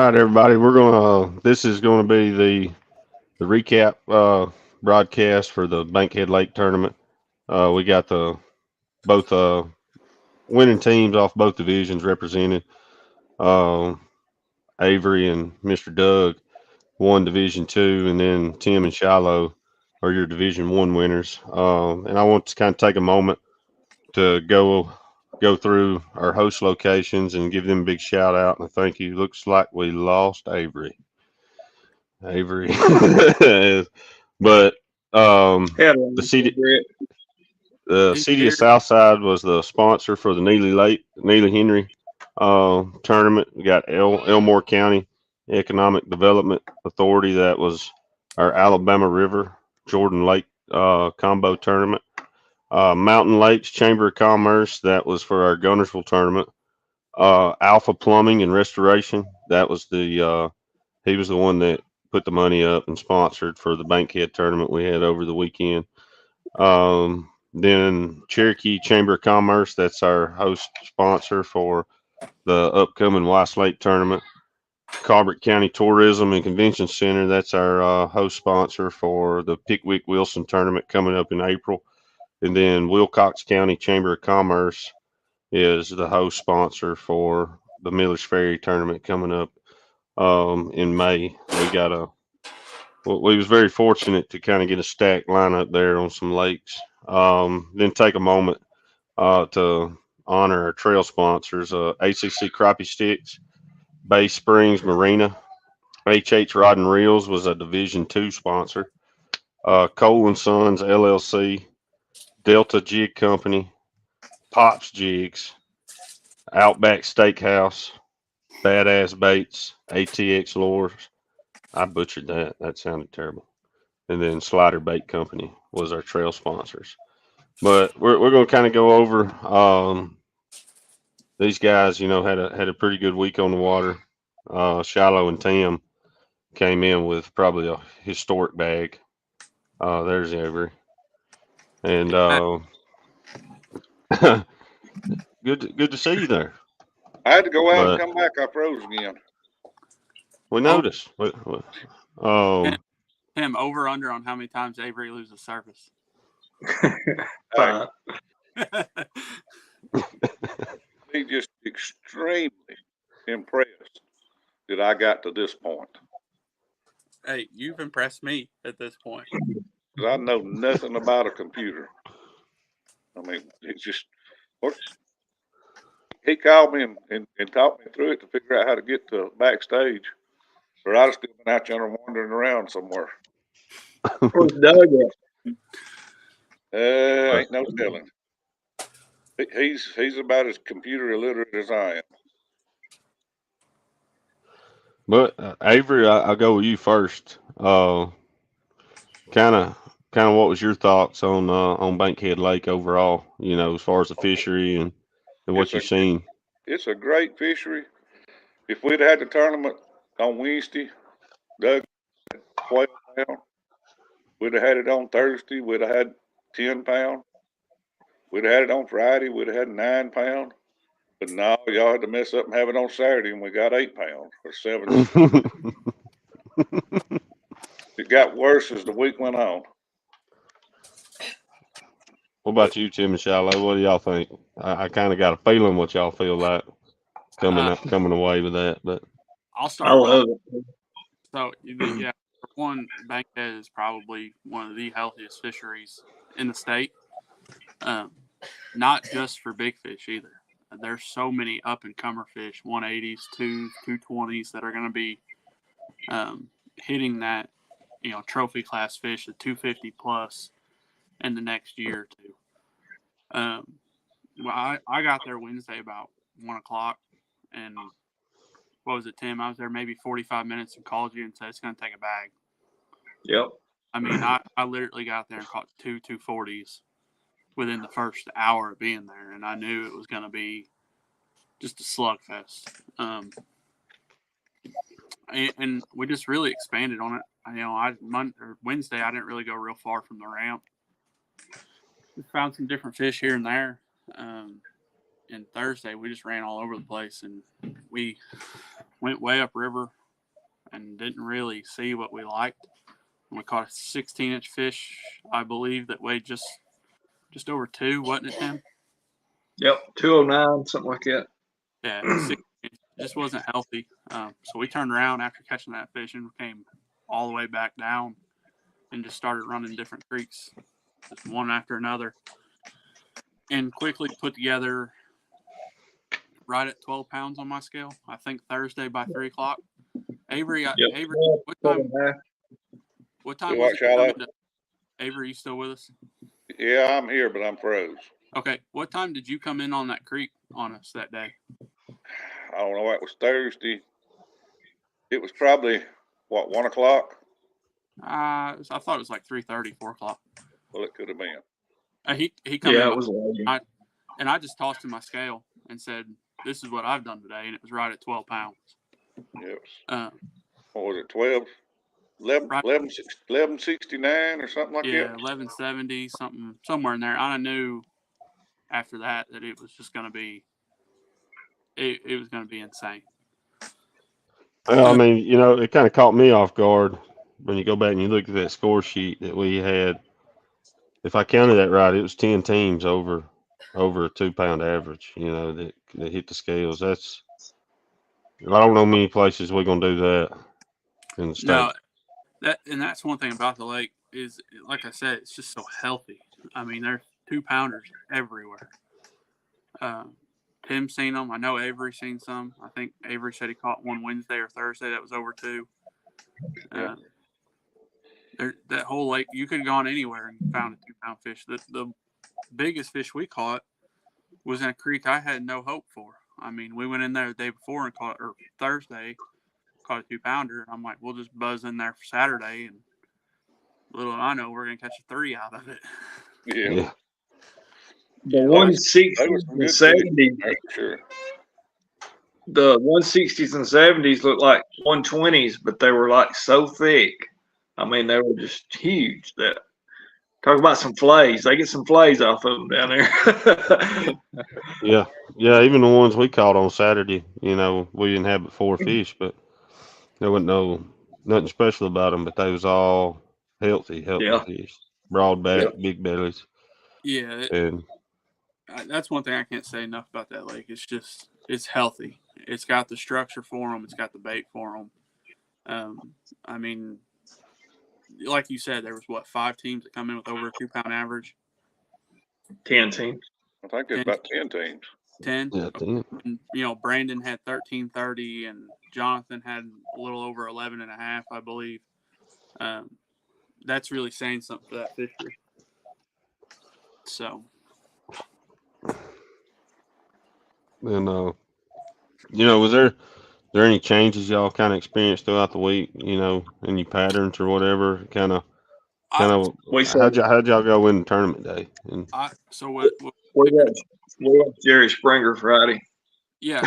right, everybody. This is gonna be the recap broadcast for the Bankhead Lake tournament. We got the both winning teams off both divisions represented. Uh, Avery and Mr. Doug won Division Two, and then Tim and Shiloh are your Division One winners. And I want to kind of take a moment to go through our host locations and give them a big shout out and a thank you. Looks like we lost Avery. Avery. But Yeah, the city Brett. the He's city of here. Southside was the sponsor for the Neely Henry tournament. We got Elmore County Economic Development Authority. That was our Alabama River Jordan Lake combo tournament. Mountain Lakes Chamber of Commerce. That was for our Gunnersville tournament. Alpha Plumbing and Restoration. That was he was the one that put the money up and sponsored for the Bankhead tournament we had over the weekend. Then Cherokee Chamber of Commerce, that's our host sponsor for the upcoming Weiss Lake tournament. Colbert County Tourism and Convention Center, that's our host sponsor for the Pickwick Wilson tournament coming up in April. And then Wilcox County Chamber of Commerce is the host sponsor for the Miller's Ferry tournament coming up in May. We was very fortunate to kind of get a stacked lineup there on some lakes. Then take a moment to honor our trail sponsors, ACC Crappie Sticks, Bay Springs Marina, HH Rod and Reels was a Division Two sponsor, Cole and Sons LLC, Delta Jig Company, Pops Jigs, Outback Steakhouse, Badass Baits, ATX Lures. I butchered that. That sounded terrible. And then Slider Bait Company was our trail sponsors. But we're going to kind of go over these guys. Had a pretty good week on the water. Shiloh and Tim came in with probably a historic bag. There's Avery, and good to see you there. I had to go out and But come back. I froze again. we Oh, noticed. Tim, Tim, over under on how many times Avery loses service. Hey, he just extremely impressed that I got to this point. Hey, you've impressed me at this point. Because I know nothing about a computer. I mean, it's just, he called me and talked me through it to figure out how to get to backstage. Or I'd have still been out there wandering around somewhere. Where's Doug at? Ain't no telling. He's about as computer illiterate as I am. But Avery, I'll go with you first. Kind of what was your thoughts on Bankhead Lake overall? As far as the fishery and what It's you've a seen. it's a great fishery. If we'd had the tournament on Wednesday, Doug 12 pound. We'd have had it on Thursday. We'd have had 10 pound. We'd have had it on Friday. We'd have had 9 pound. But no, y'all had to mess up and have it on Saturday, and we got 8 pounds or 7. It got worse as the week went on. What But about you, Tim and Shiloh? What do y'all think? I kind of got a feeling what y'all feel like coming away with that, but I'll I start with love it. so yeah. For one, Bankhead is probably one of the healthiest fisheries in the state. Um, not just for big fish either. There's so many up and comer fish, 180s, 220s that are going to be hitting that trophy class fish, the 250 plus, in the next year or two. Well, I got there Wednesday about 1 o'clock, and what was it, Tim? I was there maybe 45 minutes and called you and said it's going to take a bag. Yep. I mean, I literally got there and caught two 240s within the first hour of being there, and I knew it was going to be just a slugfest. And we just really expanded on it. Wednesday I didn't really go real far from the ramp. We found some different fish here and there. and Thursday we just ran all over the place, and we went way upriver and didn't really see what we liked. And we caught a 16-inch fish, I believe, that weighed just over 2, wasn't it, Tim? Yep, 209, something like that. Yeah, it just wasn't healthy. So we turned around after catching that fish and came all the way back down and just started running different creeks, just one after another, and quickly put together right at 12 pounds on my scale. I think Thursday by 3 o'clock. Avery, Yep. Avery, what 12 time? and a half. What time You was what, it? Shiloh? Avery, you still with us? Yeah, I'm here, but I'm froze. Okay. What time did you come in on that creek on us that day? I don't know. It was Thursday. It was probably, 1 o'clock? I thought it was like 3:30, 4 o'clock. Well, it could have been. He come in. Yeah, it was late. And I just tossed him my scale and said, "This is what I've done today," and it was right at 12 pounds. Yes. Uh, What was it, 12? 11, Right. 1169 or something like yeah, that? 1170, somewhere in there. I knew after that it was just going to be, it was going to be insane. Well, I mean, it kind of caught me off guard when you go back and you look at that score sheet that we had. If I counted that right, it was 10 teams over a 2-pound average. That hit the scales. I don't know many places we're gonna do that in the state. No, that's one thing about the lake is, like I said, it's just so healthy. I mean, there's 2-pounders everywhere. Tim's seen them. I know Avery's seen some. I think Avery said he caught one Wednesday or Thursday that was over 2. That whole lake, you could have gone anywhere and found a 2-pound fish. The biggest fish we caught was in a creek I had no hope for. I mean, we went in there the day before and or Thursday, caught a 2-pounder. And I'm like, we'll just buzz in there for Saturday, and little did I know we're gonna catch a 3 out of it. Yeah. The 160s and 70s, Sure. the 160s and 70s looked like 120s, but they were like so thick. I mean, they were just huge. Talk about some flays. They get some flays off of them down there. Yeah, even the ones we caught on Saturday, we didn't have but 4 fish, but there wasn't nothing special about them. But they was all healthy Yeah. fish, broad back, big bellies. Yeah, And that's one thing I can't say enough about that lake. It's healthy. It's got the structure for them. It's got the bait for them. I mean, like you said, there was 5 teams that come in with over a 2-pound average. 10 teams. I think it's about 10 teams. 10. yeah, 10. And, Brandon had 1330, and Jonathan had a little over 11 and a half, I believe. That's really saying something for that fishery. So. And was there any changes y'all kind of experienced throughout the week? Any patterns or whatever? Kind of. How'd y'all go in the tournament day? And We watched Jerry Springer Friday. Yeah.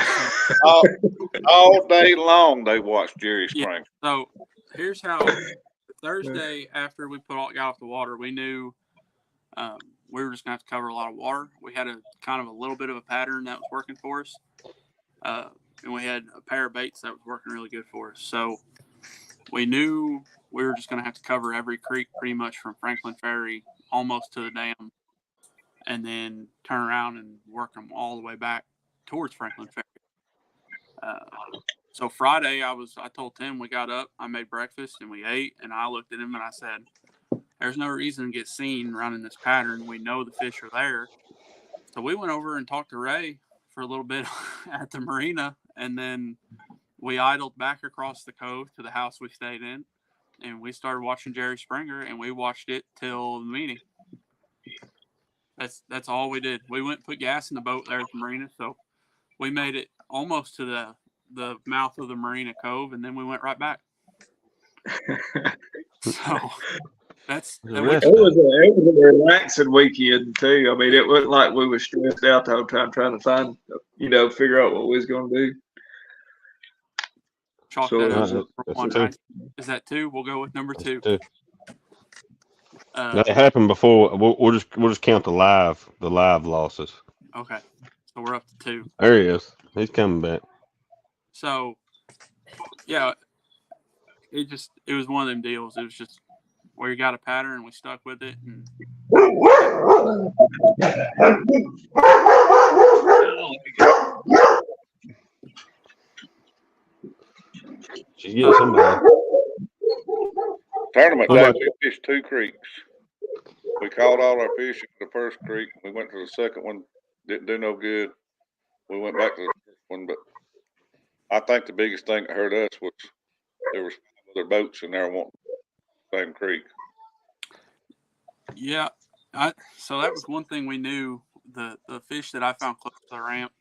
All day long they watched Jerry Springer. So here's how. Thursday, after we got off the water, we knew we were just going to have to cover a lot of water. We had a kind of a little bit of a pattern that was working for us. And we had a pair of baits that was working really good for us. So we knew we were just going to have to cover every creek pretty much from Franklin Ferry almost to the dam, and then turn around and work them all the way back towards Franklin Ferry. So Friday, I told Tim, we got up, I made breakfast, and we ate, and I looked at him and I said, there's no reason to get seen running this pattern. We know the fish are there. So we went over and talked to Ray for a little bit at the marina, and then we idled back across the cove to the house we stayed in, and we started watching Jerry Springer, and we watched it till the meeting. That's all we did. We went and put gas in the boat there at the marina, so we made it almost to the mouth of the marina cove, and then we went right back. So it was a relaxing weekend too. I mean, it wasn't like we were stressed out the whole time trying to find, figure out what we was going to do. Chalk that up for 1. Is that 2? We'll go with number 2. That happened before. We'll just count the live losses. Okay. So we're up to 2. There he is. He's coming back. So, yeah, it was one of them deals. It was just where you got a pattern and we stuck with it. And She's getting somebody. Tournament What day, about- we fished 2 creeks. We caught all our fish in the first creek. We went to the second one, didn't do no good. We went back to the first one, but I think the biggest thing that hurt us was there was 5 other boats in there wanting the same creek. yeah, so that was one thing we knew. The fish that I found close to the ramp,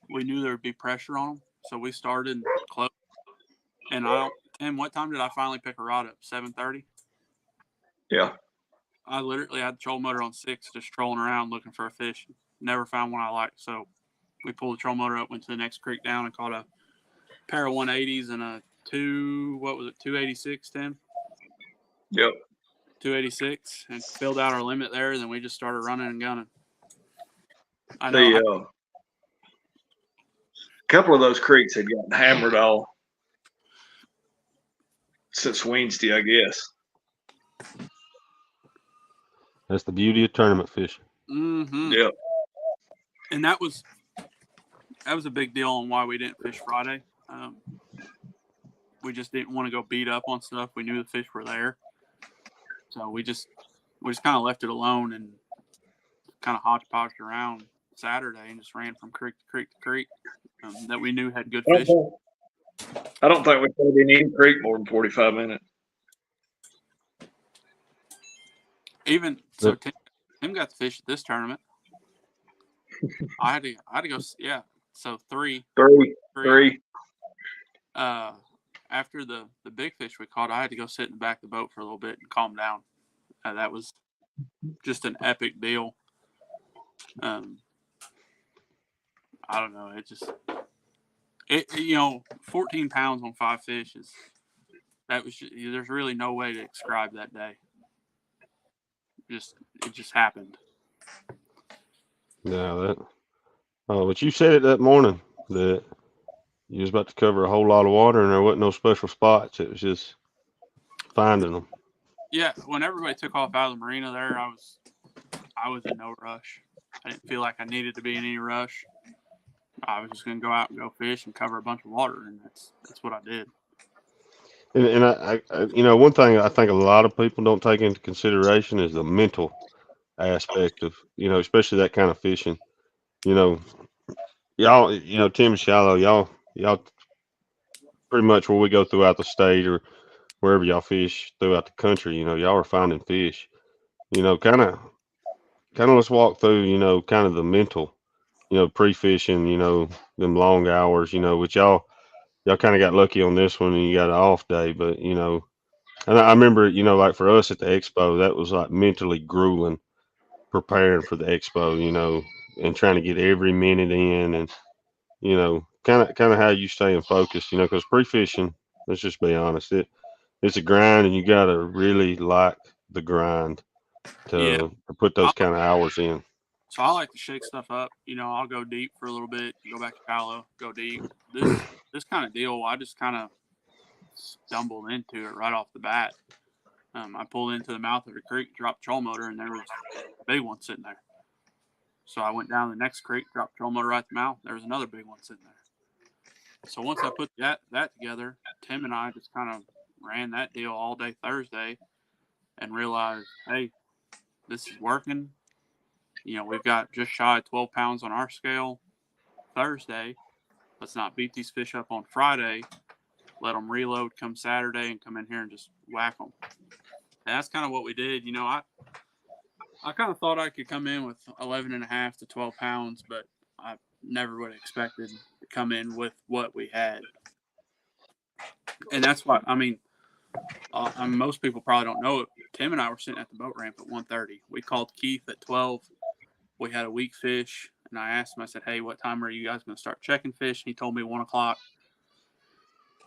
we knew there would be pressure on them. So we started close. And Tim, what time did I finally pick a rod up? 7:30? Yeah. I literally had the trolling motor on 6, just trolling around looking for a fish. Never found one I liked. So we pulled the trolling motor up, went to the next creek down, and caught a pair of 180s and a 286, Tim? Yep. 286, and filled out our limit there. Then we just started running and gunning. I know. A couple of those creeks had gotten hammered all since Wednesday, I guess. That's the beauty of tournament fishing. Mm-hmm. Yep. And that was a big deal on why we didn't fish Friday. We just didn't want to go beat up on stuff. We knew the fish were there, so we just kind of left it alone and kind of hodgepodged around Saturday and just ran from creek to creek to creek that we knew had good fish. I don't think we played in any creek more than 45 minutes. Even so, Tim got the fish at this tournament. I had to go. Yeah, so three. After the big fish we caught, I had to go sit in the back of the boat for a little bit and calm down. That was just an epic deal. I don't know. It 14 pounds on 5 fish there's really no way to describe that day. It just happened. Yeah, but you said it that morning that you was about to cover a whole lot of water and there wasn't no special spots. It was just finding them. Yeah, when everybody took off out of the marina there, I was in no rush. I didn't feel like I needed to be in any rush. I was just going to go out and go fish and cover a bunch of water, and that's what I did. And I one thing I think a lot of people don't take into consideration is the mental aspect of, especially that kind of fishing. Y'all, Tim and Shallow, y'all pretty much where we go throughout the state or wherever y'all fish throughout the country, y'all are finding fish. Kind of let's walk through, kind of the mental, pre-fishing, them long hours, which y'all kind of got lucky on this one and you got an off day, but and I remember, like for us at the expo, that was like mentally grueling preparing for the expo, and trying to get every minute in and, kind of how you staying focused, because pre-fishing, let's just be honest, it's a grind and you got to really like the grind to put those kind of hours in. So I like to shake stuff up. I'll go deep for a little bit, go back to shallow, go deep. This kind of deal, I just kind of stumbled into it right off the bat. I pulled into the mouth of the creek, dropped the troll motor, and there was a big one sitting there. So I went down the next creek, dropped the troll motor right at the mouth. There was another big one sitting there. So once I put that together, Tim and I just kind of ran that deal all day Thursday and realized, hey, this is working. We've got just shy of 12 pounds on our scale Thursday. Let's not beat these fish up on Friday. Let them reload come Saturday and come in here and just whack them. And that's kind of what we did. I kind of thought I could come in with 11.5 to 12 pounds, but I never would have expected to come in with what we had. And that's why, most people probably don't know it. Tim and I were sitting at the boat ramp at 1:30. We called Keith at 12. We had a weak fish, and I asked him, I said, hey, what time are you guys going to start checking fish? And he told me 1 o'clock.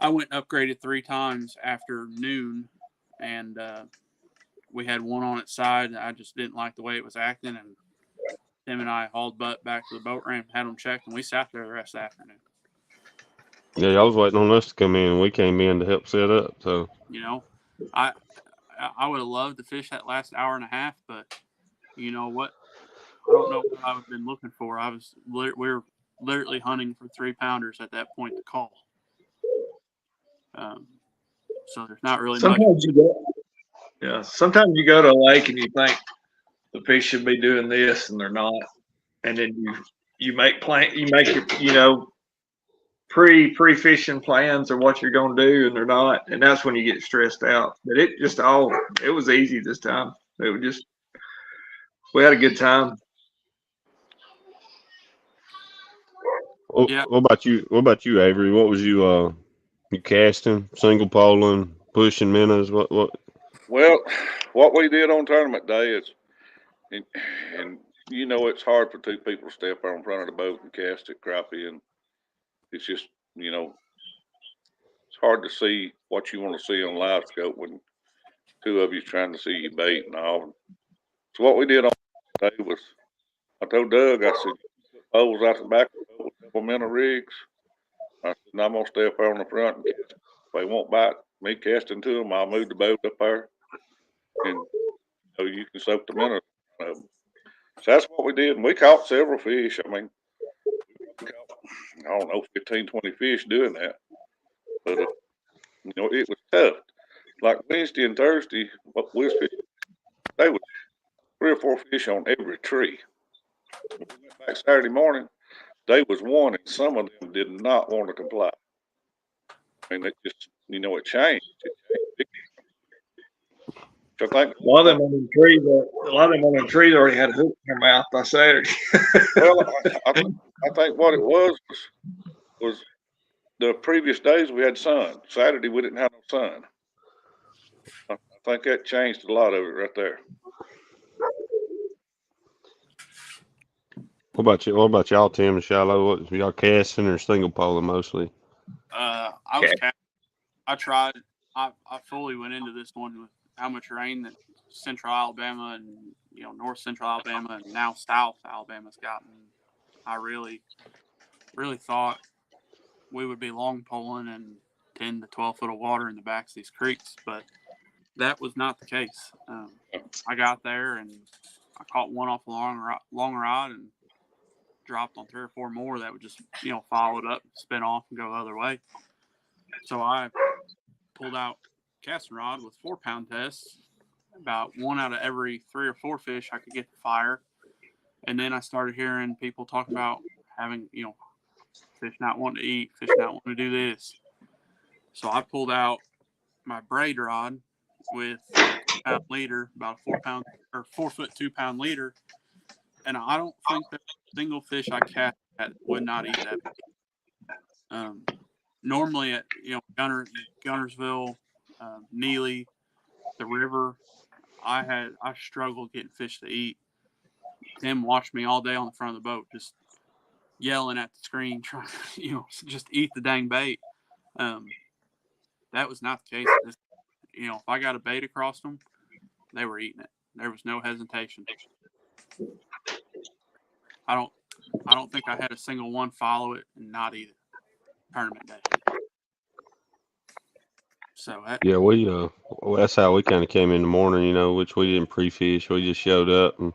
I went and upgraded 3 times after noon, and we had one on its side. I just didn't like the way it was acting, and Tim and I hauled butt back to the boat ramp, had them checked, and we sat there the rest of the afternoon. Yeah, y'all was waiting on us to come in. We came in to help set up. So You know, I I would have loved to fish that last hour and a half, but you know what? I don't know what I would have been looking for. We were literally hunting for 3-pounders at that point to call. Um, so there's not really much. Sometimes you go, yeah. Sometimes you go to a lake and you think the fish should be doing this and they're not, and then you make your pre fishing plans of what you're going to do and they're not, and that's when you get stressed out. But it was easy this time. It was just we had a good time. Yeah. what about you? What about you, Avery? What was you casting, single poling, pushing minnows? What? Well, what we did on tournament day is, and, and it's hard for two people to step out in front of the boat and cast at crappie, and it's just, it's hard to see what you want to see on live scope when two of you's trying to see your bait and all. So what we did on day was, I told Doug, I said, put poles out the back of the boat with a couple minnow rigs. I said, and I'm gonna stay up there on the front and cast. If they won't bite me casting to them, I'll move the boat up there, and so you can soak the minnows. So that's what we did, and we caught several fish. I mean, we caught, I don't know, 15, 20 fish doing that. But it was tough. Like Wednesday and Thursday, what we was fishing, they was 3 or 4 fish on every tree. When we went back Saturday morning, they was one, and some of them did not want to comply. I mean, it just, it changed. It changed. I think. A lot of them on the trees, already had a hook in their mouth by Saturday. Well, I think what it was the previous days we had sun. Saturday we didn't have no sun. I think that changed a lot of it right there. What about you? What about y'all, Tim and Shiloh? What y'all casting or single poling mostly? I was I tried. I fully went into this one with how much rain that Central Alabama and North Central Alabama and now South Alabama's gotten. I really thought we would be long poling and 10 to 12 foot of water in the backs of these creeks, but that was not the case. I got there and I caught one off a long rod and dropped on 3 or 4 more that would just follow it up, spin off, and go the other way. So I pulled out casting rod with 4-pound tests, about one out of every 3 or 4 fish I could get to fire. And then I started hearing people talking about having, fish not wanting to eat, fish not wanting to do this. So I pulled out my braid rod with a 2-pound leader, about a 4-pound or 4-foot 2-pound leader. And I don't think there's a single fish I cast that would not eat that. Normally at Gunnersville, Neely, the river, I struggled getting fish to eat. Tim watched me all day on the front of the boat, just yelling at the screen, trying to, just eat the dang bait. That was not the case. If I got a bait across them, they were eating it. There was no hesitation. I don't think I had a single one follow it and not eat it. Tournament day. So Yeah, that's how we kind of came in the morning. Which we didn't pre-fish. We just showed up, and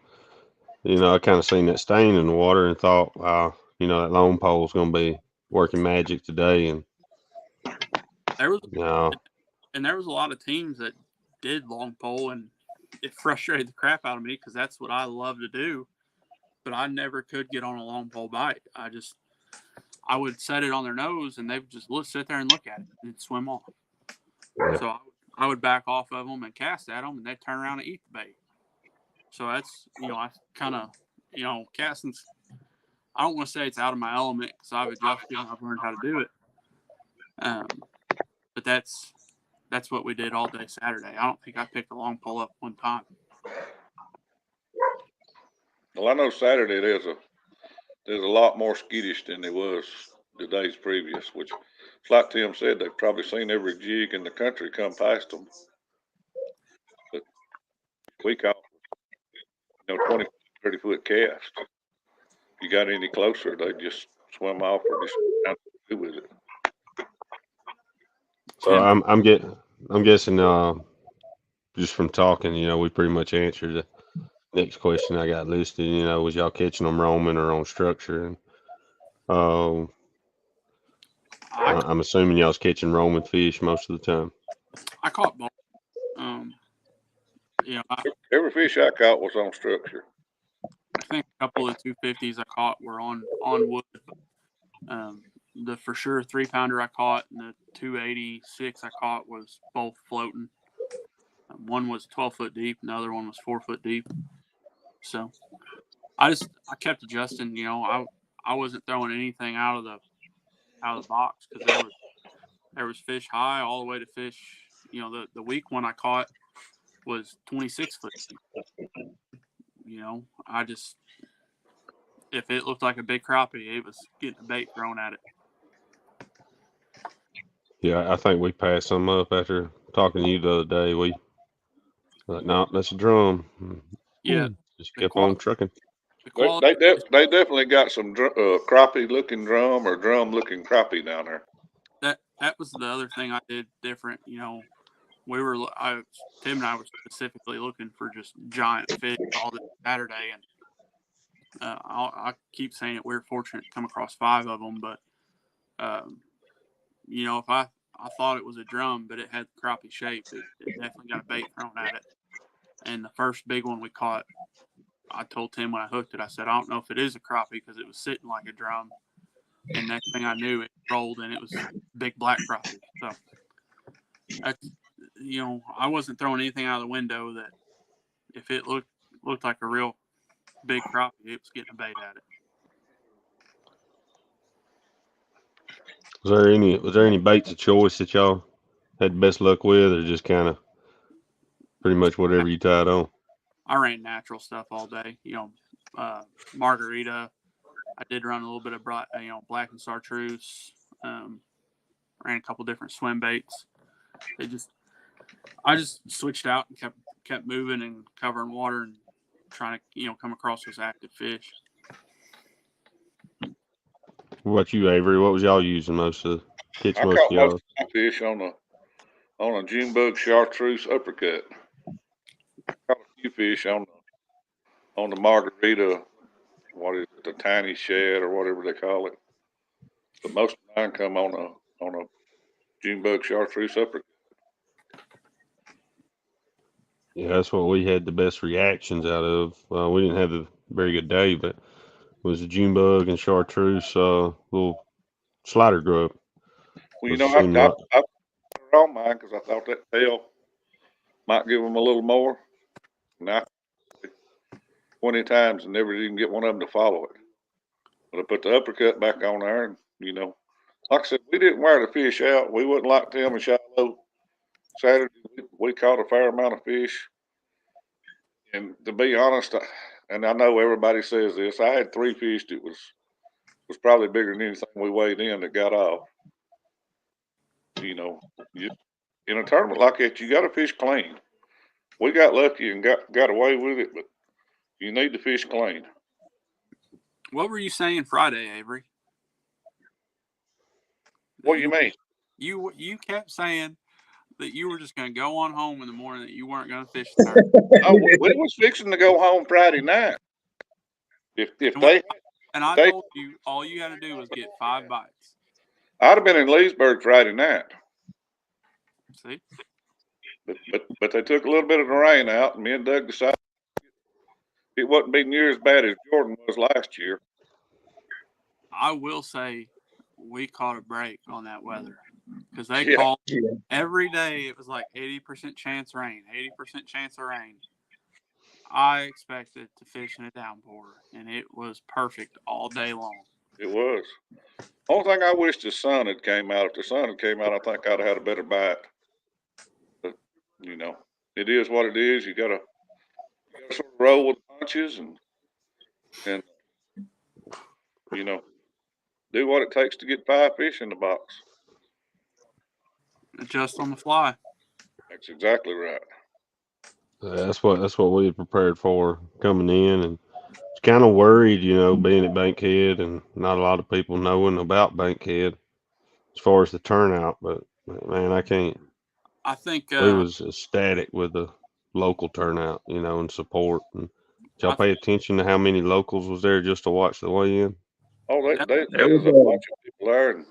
I kind of seen that stain in the water and thought, wow, that long pole's gonna be working magic today, and there was no. there was a lot of teams that did long pole, and it frustrated the crap out of me because that's what I love to do. But I never could get on a long pole bite. I would set it on their nose, and they would just sit there and look at it and swim off. Yeah. So I would back off of them and cast at them, and they'd turn around and eat the bait. So that's, I kind of, casting. I don't want to say it's out of my element because I've adjusted and I've learned how to do it. But that's what we did all day Saturday. I don't think I picked a long pole up one time. Well, I know Saturday there's a lot more skittish than there was the days previous, which, like Tim said, they've probably seen every jig in the country come past them. But we caught, 20, 30 foot cast. you got any closer, they just swim off or just do with it. So I'm guessing just from talking, we pretty much answered the next question I got listed. Was y'all catching them roaming or on structure? And uh, I I'm assuming y'all's catching roaming fish most of the time. I caught both. Um, I Every fish I caught was on structure. think a couple of 250s I caught were on wood. The for sure 3-pounder I caught and the 286 I caught was both floating. One was 12 foot deep, and the other one was 4 foot deep. So I kept adjusting. I wasn't throwing anything out of the box because there was fish high all the way to fish. The weak one I caught was 26 foot deep. I just if it looked like a big crappie, it was getting a bait thrown at it. Yeah, I think we passed some up after talking to you the other day. We like, no, that's a drum. Yeah, Just the kept on quality trucking. the They quality. they, def- they definitely got some crappie looking drum or drum looking crappie down there. That was the other thing I did different. Tim and I were specifically looking for just giant fish all this Saturday, and I keep saying it. We were fortunate to come across 5 of them, but if I thought it was a drum, but it had crappie shape, it definitely got a bait thrown at it. And the first big one we caught, I told Tim when I hooked it, I said, I don't know if it is a crappie because it was sitting like a drum. And next thing I knew, it rolled and it was big black crappie. So that's I wasn't throwing anything out of the window that if it looked like a real big crappie, it was getting a bait at it. Was there any baits of choice that y'all had the best luck with, or just kind of pretty much whatever you tied on? I ran natural stuff all day. Margarita. I did run a little bit of black and chartreuse. Ran a couple different swim baits. I just switched out and kept moving and covering water and trying to come across those active fish. What about you, Avery? What was y'all using catch I most of caught most y'all? of my fish on a June bug chartreuse uppercut. Caught a few fish on the margarita. What is it? The tiny shad or whatever they call it. But most of mine come on a June bug chartreuse uppercut. Yeah, that's what we had the best reactions out of. We didn't have a very good day, but it was a June bug and chartreuse little slider grub. Well, Those I seemed like put her on mine because I thought that tail might give them a little more. And I 20 times and never even get one of them to follow it. But I put the uppercut back on there, and like I said, we didn't wear the fish out. We wasn't like Tim and Shiloh. Saturday we caught a fair amount of fish, and to be honest, and I know everybody says this, I had 3 fish that was probably bigger than anything we weighed in that got off. You, in a tournament like that, you got to fish clean. We got lucky and got away with it, but you need to fish clean. What were you saying Friday, Avery? What do you mean? You kept saying that you were just going to go on home in the morning, that you weren't going to fish the tournament. Oh, we was fixing to go home Friday night. If they And I told you all you had to do was get 5 bites. I'd have been in Leesburg Friday night. See? But they took a little bit of the rain out, and me and Doug decided it wasn't be near as bad as Jordan was last year. I will say we caught a break on that weather because they Yeah. called every day. It was like 80% chance rain, 80% chance of rain. I expected to fish in a downpour, and it was perfect all day long. It was. Only thing I wish the sun had came out. If the sun had came out, I think I'd have had a better bite. But it is what it is. You gotta sort of roll with the punches and do what it takes to get 5 fish in the box. Just on the fly. That's exactly right. that's what we had prepared for coming in, and kind of worried, being at Bankhead and not a lot of people knowing about Bankhead as far as the turnout. But man, I can't. I think We was ecstatic with the local turnout, and support. And did y'all I pay attention to how many locals was there just to watch the weigh-in? Oh, that, It there's a was bunch of people there,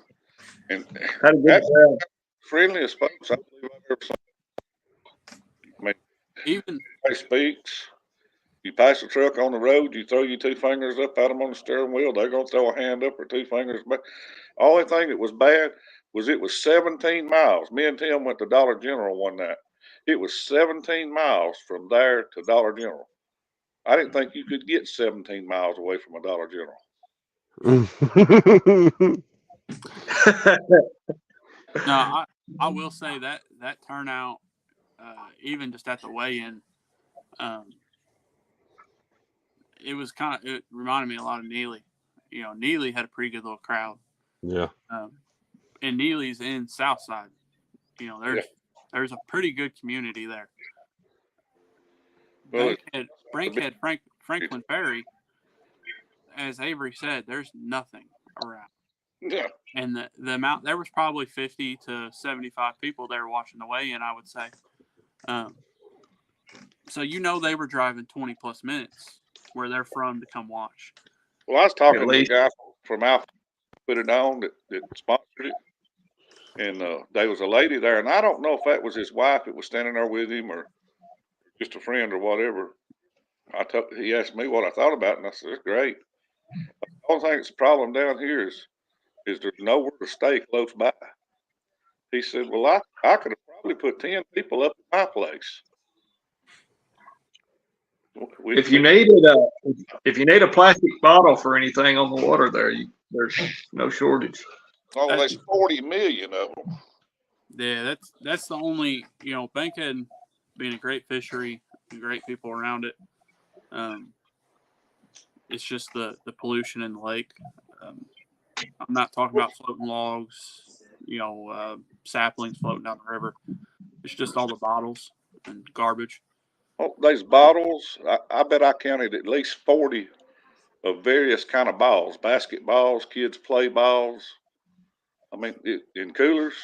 and had a good that's crowd. the friendliest folks I believe I've ever seen. I mean, even they speaks. You pass a truck on the road, you throw your two fingers up at them on the steering wheel, they're gonna throw a hand up or two fingers back. Only thing that was bad was it was 17 miles. Me and Tim went to Dollar General one night. It was 17 miles from there to Dollar General. I didn't think you could get 17 miles away from a Dollar General. no, I will say that turnout, even just at the weigh-in, um, it reminded me a lot of Neely. Neely had a pretty good little crowd. Yeah. And Neely's in Southside. Yeah. There's a pretty good community there. Well, Bankhead, Franklin Ferry, as Avery said, there's nothing around. yeah. And the amount, there was probably 50 to 75 people there watching the weigh-in, I would say. So they were driving 20 plus minutes where they're from to come watch. Well, I was talking At to a least. guy from Alpha put it on that sponsored it, and there was a lady there, and I don't know if that was his wife that was standing there with him or just a friend or whatever. He asked me what I thought about it, and I said, "It's great." The only thing that's a problem down here is there's nowhere to stay close by. He said, "Well, I could have probably put 10 people up at my place." If you needed if you need a plastic bottle for anything on the water there, there's no shortage. Oh, there's 40 million of them. Yeah, that's the only Bankhead being a great fishery, great people around it. It's just the pollution in the lake. I'm not talking about floating logs, saplings floating down the river. It's just all the bottles and garbage. Oh, there's bottles. I bet I counted at least 40 of various kind of balls, basketballs, kids play balls. I mean, in coolers.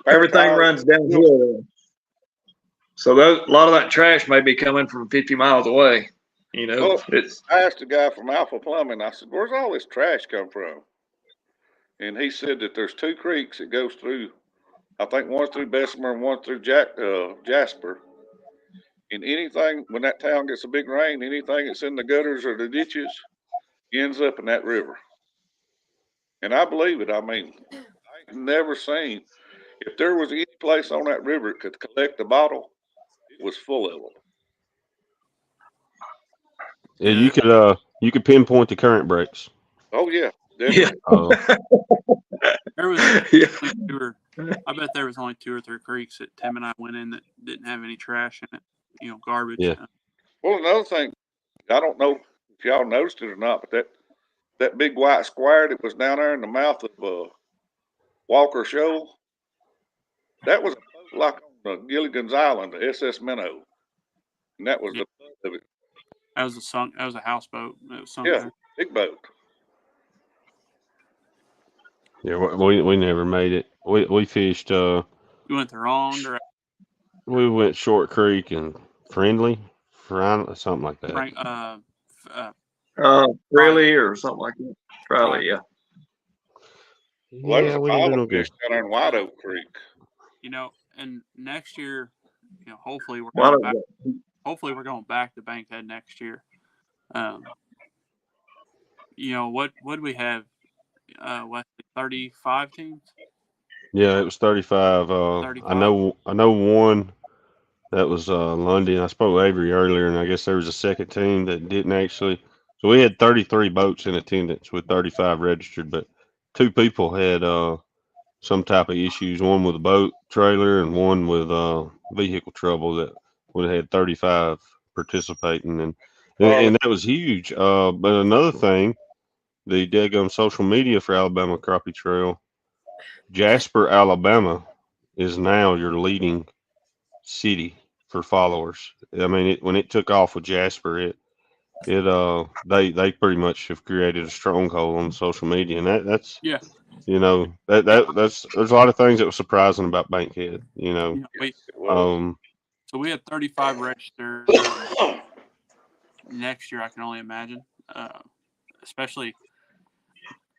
Everything runs downhill there. So a lot of that trash may be coming from 50 miles away. Well, It's I asked a guy from Alpha Plumbing, I said, "Where's all this trash come from?" And he said that there's two creeks that goes through. I think one's through Bessemer and one's through Jasper. And anything, when that town gets a big rain, anything that's in the gutters or the ditches ends up in that river. And I believe it. I mean, I've never seen, if there was any place on that river that could collect a bottle, it was full of them. Yeah, you could pinpoint the current breaks. Oh, yeah, yeah. definitely. There was I bet there was only 2 or 3 creeks that Tim and I went in that didn't have any trash in it, garbage. Yeah. Well, another thing, I don't know if y'all noticed it or not, but that big white square that was down there in the mouth of Walker Shoal, that was a boat like on Gilligan's Island, the SS Minnow, and that was the boat of it. That was a houseboat. It was sunk Yeah, there. big boat. Yeah, we never made it. We fished. You went the wrong direction. We went Short Creek and Friendly, something like that. Frank, Really, or something like that. Probably, yeah. Well, there was Yeah, a we didn't do pile no of fish good. down there in White Oak Creek. And next year, hopefully we're Why going don't back. Hopefully we're going back to Bankhead next year. What would we have? 35 teams. Yeah, it was 35. 35. I know one that was Lundy. I spoke to Avery earlier, and I guess there was a second team that didn't actually. So we had 33 boats in attendance with 35 registered, but 2 people had some type of issues. One with a boat trailer, and one with vehicle trouble. That would have had 35 participating, and that was huge. But another thing, the daggum social media for Alabama Crappie Trail, Jasper, Alabama, is now your leading city for followers. I mean, when it took off with Jasper, they pretty much have created a stronghold on social media, and that's Yeah, that's there's a lot of things that was surprising about Bankhead. we It was. Um, so we had 35 registered. Next year, I can only imagine. Especially,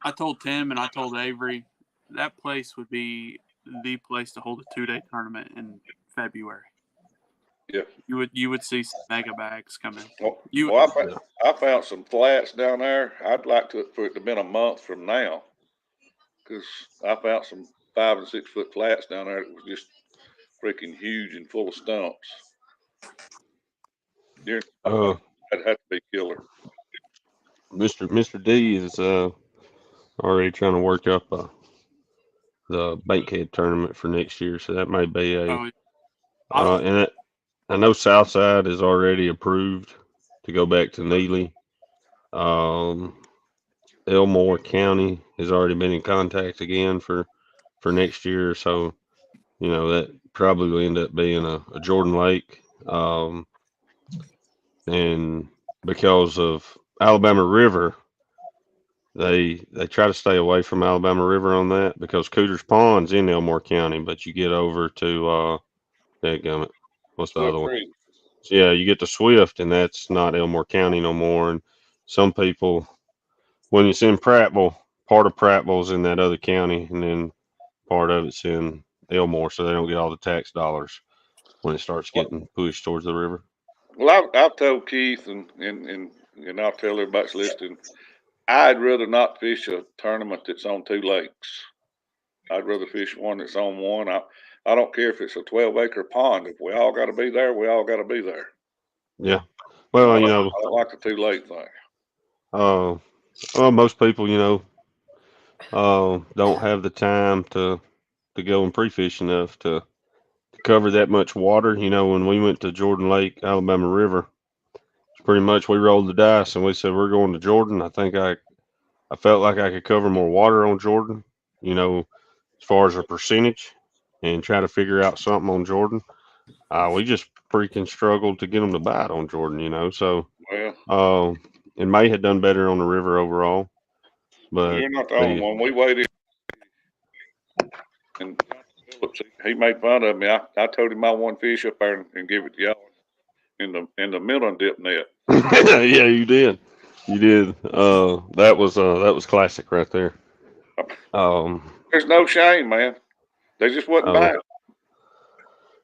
I told Tim and I told Avery that place would be the place to hold a 2-day tournament in February. Yeah. You would see some mega bags come in. Well, You well, I found some flats down there. I'd like for it to have been a month from now, because I found some 5 and 6 foot flats down there that was just freaking huge and full of stumps. During the uh, summer, that'd have to be killer. Mr. D is already trying to work up the Bankhead tournament for next year, so that may be a oh, I don't. and I know Southside is already approved to go back to Neely. Um, Elmore County has already been in contact again for next year, so that probably will end up being a Jordan Lake. And because of Alabama River, they try to stay away from Alabama River on that because Cooter's Pond's in Elmore County, but you get over to dadgummit, what's the other Swift one? Creek. So yeah, you get to Swift, and that's not Elmore County no more. And some people, when it's in Prattville, part of Prattville's in that other county, and then part of it's in Elmore, so they don't get all the tax dollars when it starts Well, getting pushed towards the river. I've told Keith and I'll tell everybody that's listening, I'd rather not fish a tournament that's on 2 lakes. I'd rather fish one that's on one. I don't care if it's a 12-acre pond. If we all got to be there, we all got to be there. Yeah. And Well, I don't like the 2 lake thing. uh, well, most people, don't have the time to go and pre-fish enough to cover that much water. When we went to Jordan Lake, Alabama River, pretty much we rolled the dice and we said we're going to Jordan. I felt like I could cover more water on Jordan, as far as a percentage, and try to figure out something on Jordan. We just freaking struggled to get them to bite on Jordan, So, Well, uh, and May had done better on the river overall, but you're not the only the one. We waited, and Phillips, he made fun of me. I told him I want fish up there and give it to y'all in the middle dip net. yeah, you did. That was classic right there. Um, There's no shame, man. They just wasn't uh, bad.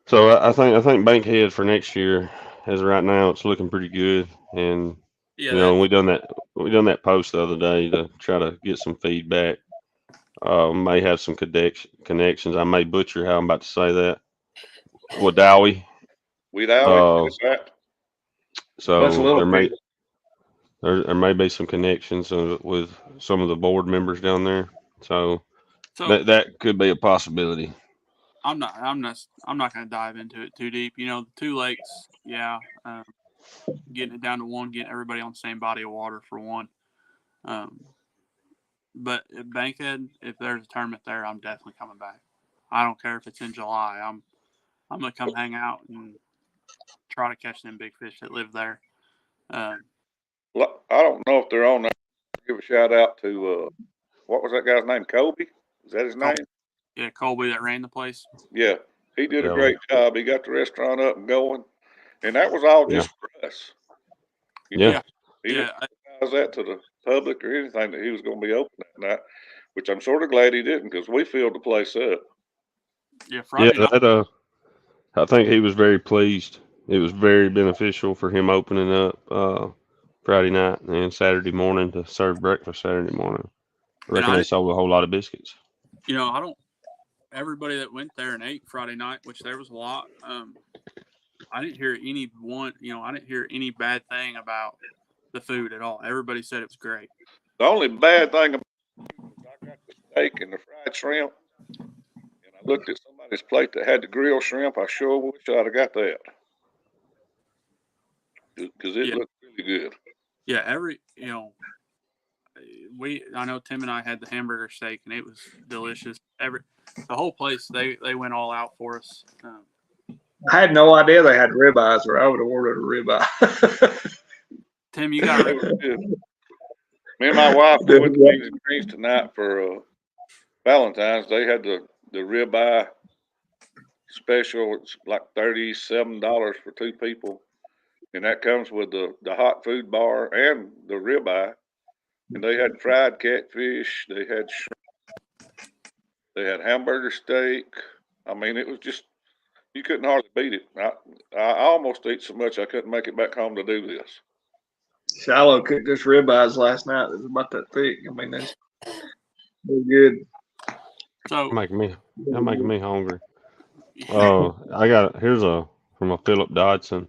so I think Bankhead for next year, as of right now, it's looking pretty good, and Yeah, that we done that post the other day to try to get some feedback. May have some connections. I may butcher how I'm about to say that. Wadawi. We'd always Uh, did that. Bunch of so little there may people. there may be some connections with some of the board members down there. So so that could be a possibility. I'm not going to dive into it too deep. The 2 lakes, yeah, getting it down to one, getting everybody on the same body of water for one. Um, but at Bankhead, if there's a tournament there, I'm definitely coming back. I don't care if it's in July. I'm gonna come hang out and try to catch them big fish that live there. Um, I don't know if they're on there. Give a shout out to what was that guy's name? Kobe? Is that his name? yeah, Colby that ran the place. Yeah, he did a Yeah, great job. He got the restaurant up and going, and that was all yeah, just for us. You know, yeah, Yeah, he didn't yeah, advertise that to the public or anything that he was going to be open that night, which I'm sort of glad he didn't because we filled the place up. yeah. yeah. Friday night. I think he was very pleased. It was very beneficial for him opening up Friday night and Saturday morning to serve breakfast Saturday morning. I And reckon I they didn't. sold a whole lot of biscuits. I don't. Everybody that went there and ate Friday night, which there was a lot. I didn't hear any one. I didn't hear any bad thing about the food at all. Everybody said it was great. The only bad thing about it was I got the steak and the fried shrimp, and I looked at somebody's plate that had the grilled shrimp. I sure wish I'd have got that because it Yeah, looked really good. yeah. I know Tim and I had the hamburger steak and it was delicious. The whole place they went all out for us. I had no idea they had ribeyes, or I would have ordered a ribeye. Tim, you got It to was good. Me and my wife we went to Means and Greens tonight for Valentine's. They had the ribeye special. It's like $37 for two people, and that comes with the hot food bar and the ribeye. And they had fried catfish. They had hamburger steak. I mean, it was just you couldn't hardly beat it. I almost ate so much I couldn't make it back home to do this. Shiloh cooked us ribeyes last night. It was about that thick. I mean, that's good. So You're making me hungry. Here's a from a Philip Dodson.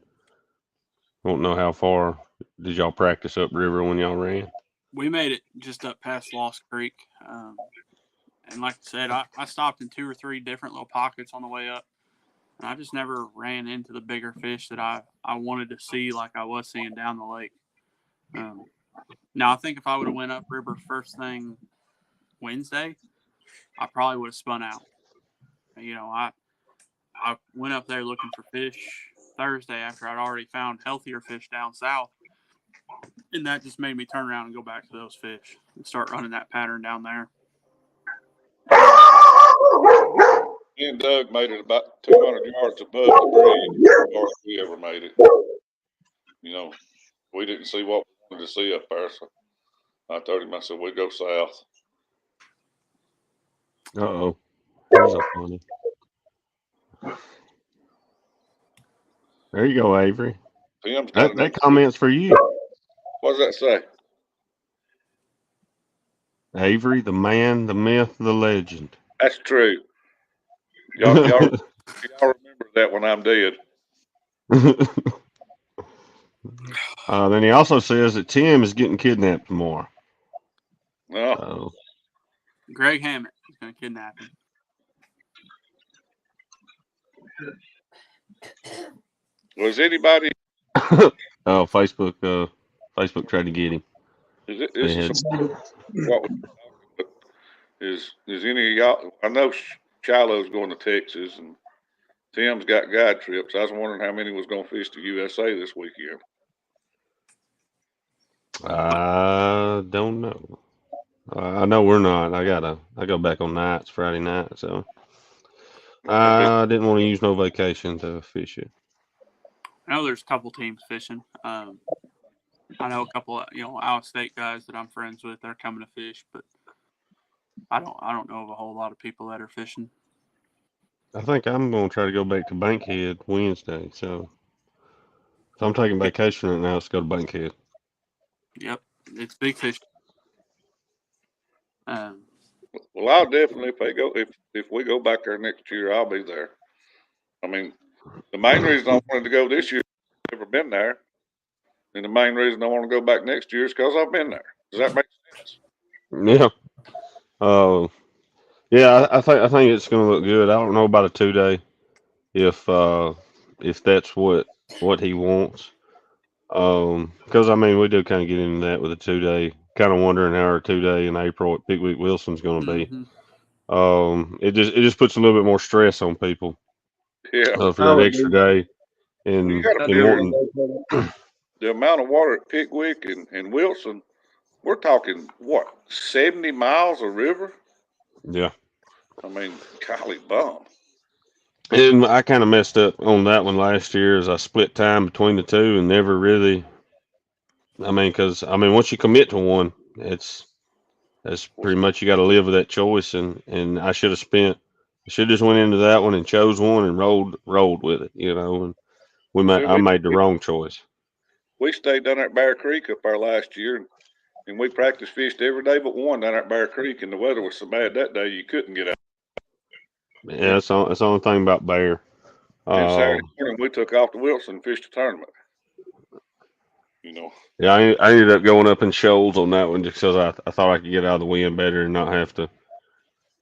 Won't know how far did y'all practice upriver when y'all ran? we made it just up past Lost Creek. And like I said, I stopped in 2 or 3 different little pockets on the way up. And I just never ran into the bigger fish that I wanted to see like I was seeing down the lake. Now, I think if I would have went upriver first thing Wednesday, I probably would have spun out. You know, I went up there looking for fish Thursday after I'd already found healthier fish down south. And that just made me turn around and go back to those fish and start running that pattern down there. Me and Doug made it about 200 yards above the bridge as far as we ever made it. You know, we didn't see what we wanted to see up there, so I told him, I said, we'd go south. Uh-oh. There's a funny. There you go, Avery. Tim's got That comment's for you. What does that say? Avery, the man, the myth, the legend. That's true. Y'all remember that when I'm dead. Then he also says that Tim is getting kidnapped tomorrow. No. Greg Hammett is going to kidnap him. Was anybody? Oh, Facebook tried to get him. Is any of y'all? I know Shiloh's going to Texas and Tim's got guide trips. I was wondering how many was going to fish the USA this weekend. I don't know. I know we're not. I go back on nights Friday night, so I didn't want to use no vacation to fish it. I know there's a couple teams fishing. I know a couple of, out of state guys that I'm friends with. They're coming to fish, but I don't know of a whole lot of people that are fishing. I think I'm going to try to go back to Bankhead Wednesday. So if I'm taking vacation right now, let's go to Bankhead. Yep, it's big fish. Well, I'll definitely if we go back there next year, I'll be there. I mean, the main reason I wanted to go this year, I've never been there, and the main reason I want to go back next year is because I've been there. Does that make sense? Yeah. Yeah. I think it's going to look good. I don't know about a 2-day if that's what he wants. Because I mean we do kind of get into that with a 2-day. Kind of wondering how our 2-day in April at Pickwick Wilson's going to be. It just puts a little bit more stress on people. Yeah. For that extra day and wanting the amount of water at Pickwick and Wilson, we're talking what 70 miles of river. Yeah. I mean, golly bum. And I kind of messed up on that one last year as I split time between the two and never really. Because once you commit to one, that's pretty much you got to live with that choice. And I should have just went into that one and chose one and rolled with it, And I made the wrong choice. We stayed down at Bear Creek up there last year, and we practice fished every day but one down at Bear Creek, and the weather was so bad that day you couldn't get out. Yeah, that's the only thing about Bear. And Saturday morning we took off to Wilson and fished a tournament. Yeah, I ended up going up in shoals on that one just because I thought I could get out of the wind better and not have to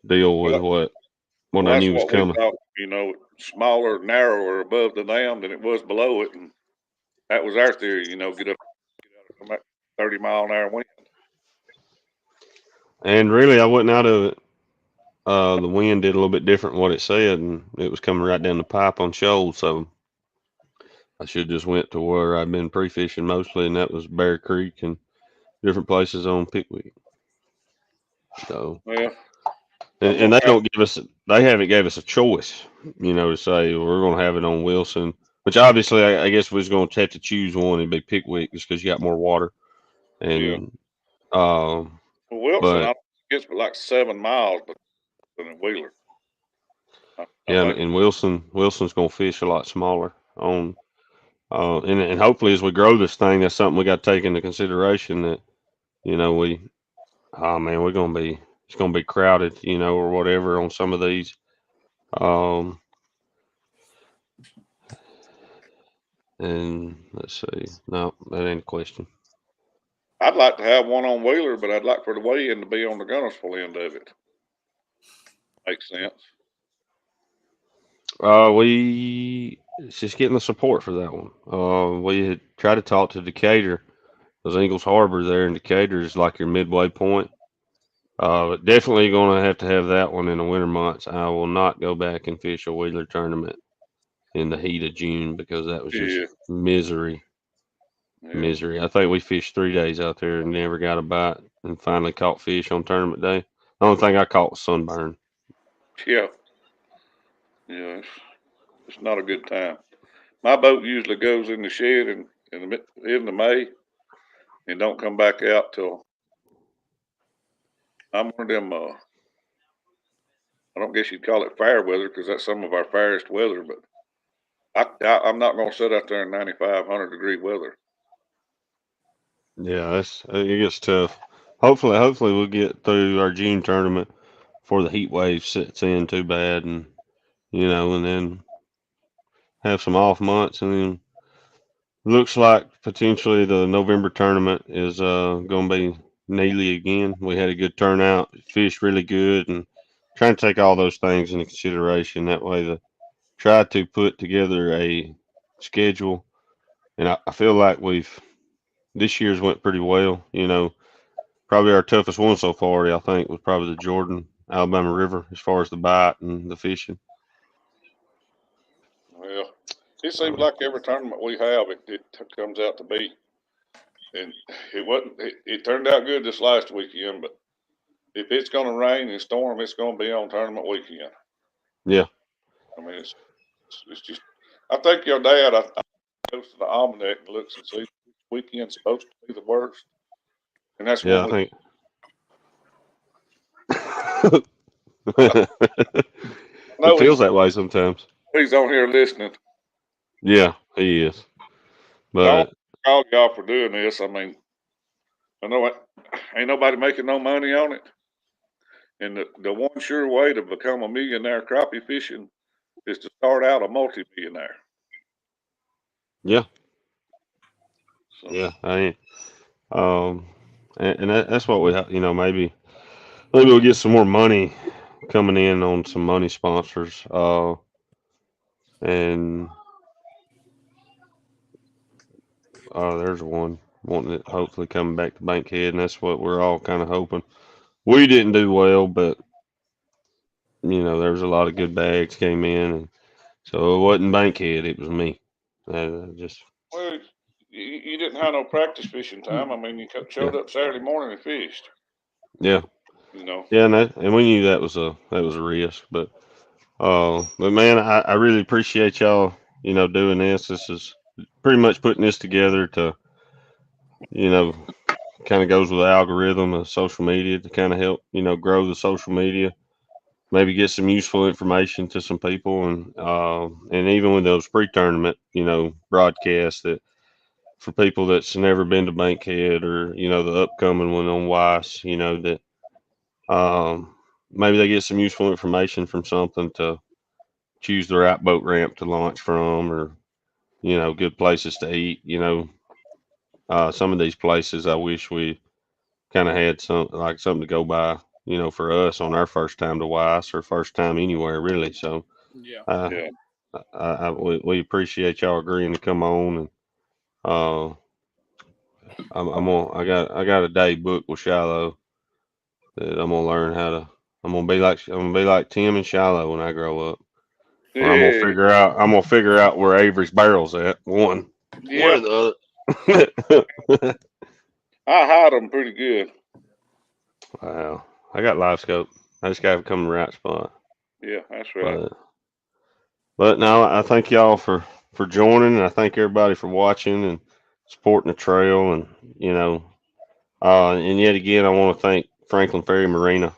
deal with what I knew was coming. Thought, smaller, narrower above the dam than it was below it, and that was our theory. Get up from that 30-mile-an-hour wind. And really, I wasn't out of it. The wind did a little bit different than what it said, and it was coming right down the pipe on shoals. So I should just went to where I've been pre-fishing mostly, and that was Bear Creek and different places on Pickwick. So, Well, I'm and gonna they have. don't give us, they haven't gave us a choice, to say we're going to have it on Wilson, which obviously I guess we're going to have to choose one and be Pickwick just because you got more water. Yeah. And, um, Well, Wilson, I but think it's like 7 miles, but than Wheeler. I yeah, think. and Wilson's going to fish a lot smaller on, and hopefully as we grow this thing, that's something we got to take into consideration that, we, oh man, we're going to be, it's going to be crowded, or whatever on some of these. Um, and let's see. No, that ain't a question. I'd like to have one on Wheeler, but I'd like for the weigh-in to be on the Gunnersville end of it. Makes sense. It's just getting the support for that one. We had tried to talk to Decatur, because Ingalls Harbor there in Decatur is like your midway point. Definitely going to have that one in the winter months. I will not go back and fish a Wheeler tournament in the heat of June because that was just Yeah, misery, yeah, misery. I think we fished 3 days out there and never got a bite, and finally caught fish on tournament day. The only thing I caught was sunburn. yeah, yeah. It's not a good time. My boat usually goes in the shed in the end of May and don't come back out till I'm one of them. I don't guess you'd call it fair weather because that's some of our fairest weather, but I'm not going to sit out there in 95, 100-degree weather. Yeah, it gets tough. Hopefully we'll get through our June tournament before the heat wave sets in too bad, and and then have some off months, and then looks like potentially the November tournament is going to be Neely again. We had a good turnout, fished really good, and trying to take all those things into consideration. That way, try to put together a schedule, and I feel like this year's went pretty well. Probably our toughest one so far, I think, was probably the Jordan Alabama River as far as the bite and the fishing. Well, it seems So like every tournament we have, it comes out to be. And it wasn't. It turned out good this last weekend, but if it's going to rain and storm, it's going to be on tournament weekend. yeah, I mean, it's just. I think your dad goes to the almanac and looks and sees which weekend's supposed to be the worst, and that's when yeah, I we. think. I It know feels that way sometimes. he's on here listening. Yeah, he is. I don't But call y'all for doing this. I mean, I know ain't nobody making no money on it, and the one sure way to become a millionaire crappie fishing is to start out a multi-millionaire. yeah, So. yeah, I ain't. Um, and that's what we have. Maybe we'll get some more money coming in on some money sponsors. And there's one wanting it hopefully coming back to Bankhead, and that's what we're all kind of hoping. We didn't do well, but there was a lot of good bags came in, and so it wasn't Bankhead, it was me. Just Well, you didn't have no practice fishing time. I mean, you yeah, showed up Saturday morning and fished. yeah, You know. yeah, and we knew that was a risk, but man, I really appreciate y'all, doing this. This is pretty much putting this together to, you know, kind of goes with the algorithm of social media to kind of help, grow the social media, maybe get some useful information to some people, and even with those pre-tournament, broadcasts that for people that's never been to Bankhead or the upcoming one on Weiss, that maybe they get some useful information from something to choose the right boat ramp to launch from, or good places to eat. Some of these places I wish we kind of had something to go by. For us on our first time to Weiss or first time anywhere really. So Yeah. uh, Yeah. we appreciate y'all agreeing to come on, and uh, I got a day booked with Shiloh that I'm gonna learn how to. I'm gonna be like Tim and Shiloh when I grow up. Or I'm gonna Yeah, figure out. I'm gonna figure out where Avery's barrel's at. One or yeah. the other. I hide them pretty good. Wow. I got live scope. I just gotta come in the right spot. Yeah, that's right. But but no, I thank y'all for joining, and I thank everybody for watching and supporting the trail, and you know, and yet again, I want to thank Franklin Ferry Marina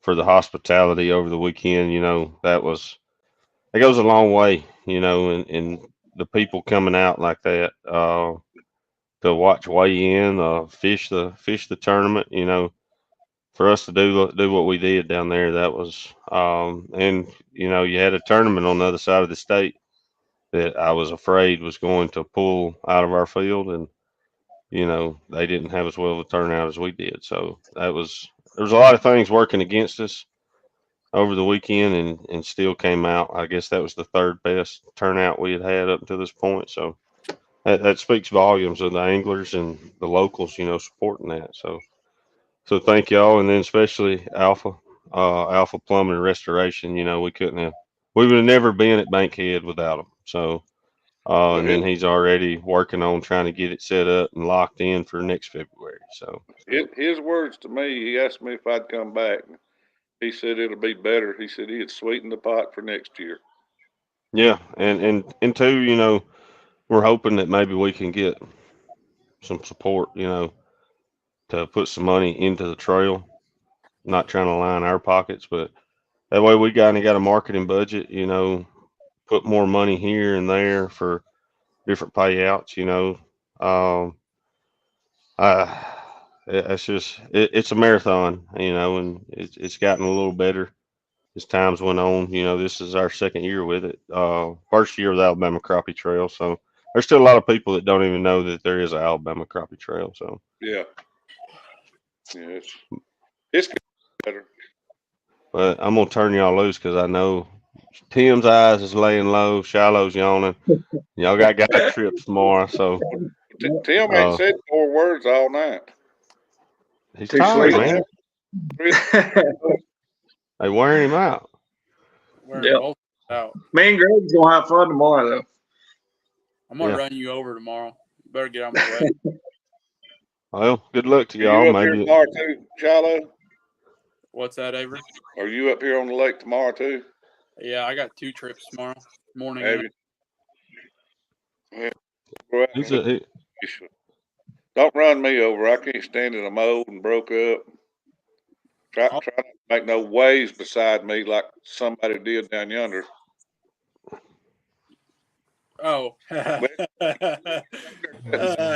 for the hospitality over the weekend. You know, it goes a long way. You know, and the people coming out like that to watch weigh in, fish the tournament. You know, for us to do what we did down there, that was and you know, you had a tournament on the other side of the state that I was afraid was going to pull out of our field, and you know, they didn't have as well of a turnout as we did. So there was a lot of things working against us over the weekend, and still came out. I guess that was the third best turnout we had had up to this point. So that speaks volumes of the anglers and the locals, you know, supporting that. So thank y'all, and then especially Alpha Plumbing and Restoration. You know, we would have never been at Bankhead without them. So Well, and then he's already working on trying to get it set up and locked in for next February. So his words to me, he asked me if I'd come back. He said it'll be better. He said he'd sweeten the pot for next year. yeah, and two, you know, we're hoping that maybe we can get some support, you know, to put some money into the trail. Not trying to line our pockets, but that way we kind of got a marketing budget, you know, put more money here and there for different payouts, you know. Um, I, it's a marathon, you know, and it's gotten a little better as times went on. You know, this is our second year with it. First year of the Alabama Crappie Trail, so there's still a lot of people that don't even know that there is an Alabama Crappie Trail. So, Yeah, yeah, it's getting better. but I'm gonna turn y'all loose because I know Tim's eyes is laying low, Shiloh's yawning. Y'all got guide trips tomorrow, so Tim ain't uh, said 4 words all night. he's Too tired, sleepy. man. They wearing him out. Wearing Yep. both out. Me and Greg's gonna have fun tomorrow though. I'm gonna Yeah. run you over tomorrow. You better get out of my way. Well, good luck to Are y'all. you up here Maybe tomorrow too, Shiloh? What's that, Avery? Are you up here on the lake tomorrow too? Yeah, I got 2 trips tomorrow morning. Have And you? Yeah, go out he's and look. a he, Don't run me over. I can't stand it. I'm old and broke up. Try oh, not to make no waves beside me like somebody did down yonder. oh. But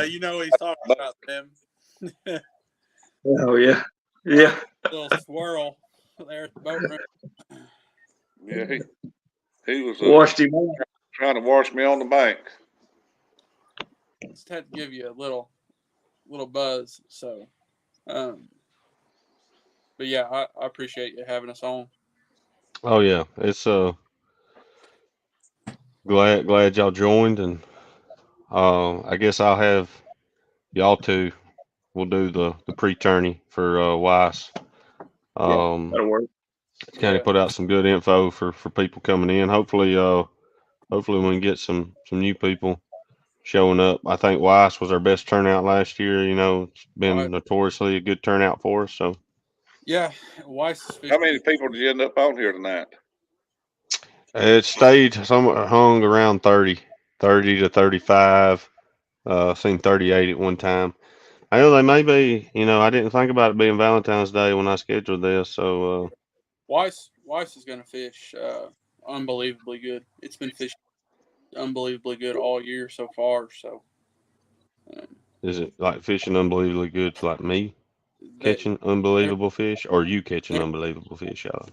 You know what he's talking about, Tim. Oh yeah. Yeah. Little swirl there at the boat room. yeah, he was Washed him out. trying to wash me on the bank. Just had to give you a little buzz. So, um, but yeah, I appreciate you having us on. oh yeah, it's glad y'all joined, and I guess I'll have y'all two. We'll do the pre-tourney for Weiss. Yeah, Um, that'll work. kind Yeah. of put out some good info for people coming in. Hopefully we can get some new people showing up. I think Weiss was our best turnout last year. You know, it's been notoriously a good turnout for us. So Yeah, Weiss's How fishing. many people did you end up on here tonight? it stayed hung around 30 to 35. Seen 38 at one time. I know they may be. You know, I didn't think about it being Valentine's Day when I scheduled this. So Weiss is gonna fish unbelievably good. It's been fishing unbelievably good all year so far. So um, is it like fishing unbelievably good, like me that catching they're, unbelievable fish, or you catching they're unbelievable fish, y'all?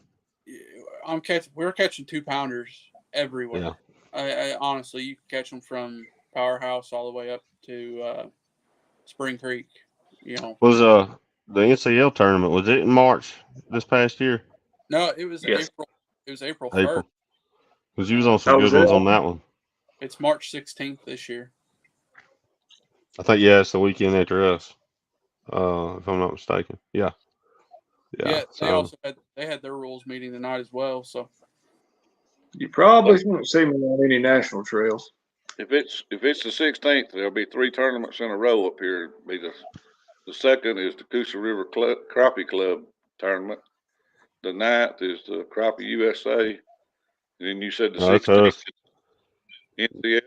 we're catching 2 pounders Yeah. everywhere. I honestly, you can catch them from Powerhouse all the way up to Spring Creek. You know, Was the NCL tournament, was it in March this past year? no, it was Yes. April. It was April 1st. April. Because you was on some Oh, was good ones on it? that one. It's March 16th this year. I think yeah, it's the weekend after us. If I'm not mistaken. Yeah. Yeah. Yeah, So they had their rules meeting tonight as well. So You probably won't see me on any national trails. If it's the 16th, there'll be 3 tournaments in a row up here. Be the second is the Coosa River Crappie Club tournament. The 9th is the Crappie USA. And then you said the No, that's 16th us. NCL.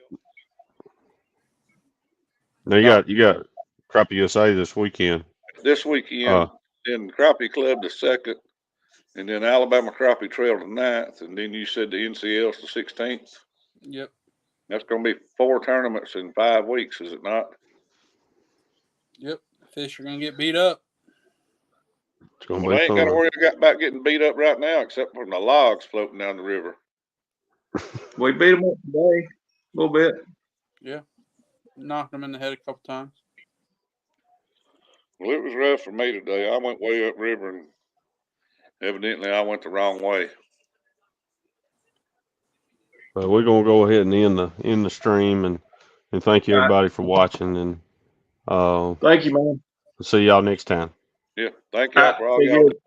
No, you No, got Crappie USA this weekend. this weekend. Then Crappie Club the 2nd, and then Alabama Crappie Trail the 9th, and then you said the NCL's the 16th. Yep. That's going to be 4 tournaments in 5 weeks, is it not? Yep. Fish are gonna get beat up. It's gonna Well, be I ain't got to fun. worry about getting beat up right now, except for the logs floating down the river. We beat them up today a little bit. Yeah. Knocked them in the head a couple times. Well, it was rough for me today. I went way upriver, and evidently I went the wrong way. But we're gonna go ahead and end the stream and thank you All right. everybody for watching and Thank you, man. see y'all next time. Yeah, thank All y'all right. for all Be y'all good. do.